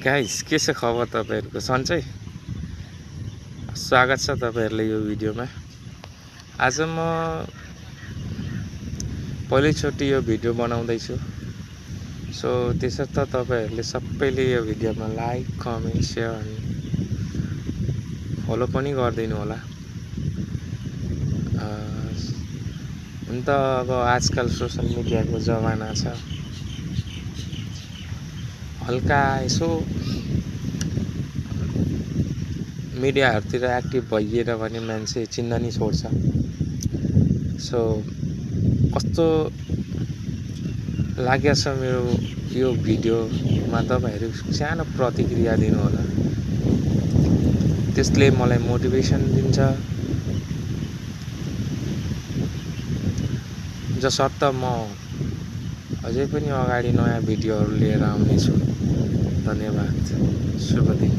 Guys के छ खबर तपाईहरुको सन्चै स्वागत छ तपाईहरुले यो भिडियोमा। आज म पहिलोचोटी यो भिडियो बनाउँदै छु। सो त्यसर्थ तपाईहरुले सबैले यो भिडियोमा लाइक, कमेन्ट, शेयर अनि फलो पनि गरिदिनु होला। हुन त अब आजकल सोशल मिडियाको जमाना छ। हल्का यसो मिडियाहरुतिर एक्टिभ भइएर भने मान्छे चिन्न नि छोड्छ। सो कस्तो लाग्यो छ मेरो यो भिडियोमा तपाईहरु सानो प्रतिक्रिया दिनु होला। त्यसले मलाई मोटिभेसन दिन्छ। जसर्थ म अझै पनि अगाडि नयाँ भिडियोहरु लिएर आउने छु। धन्यवाद। शुभ दिन।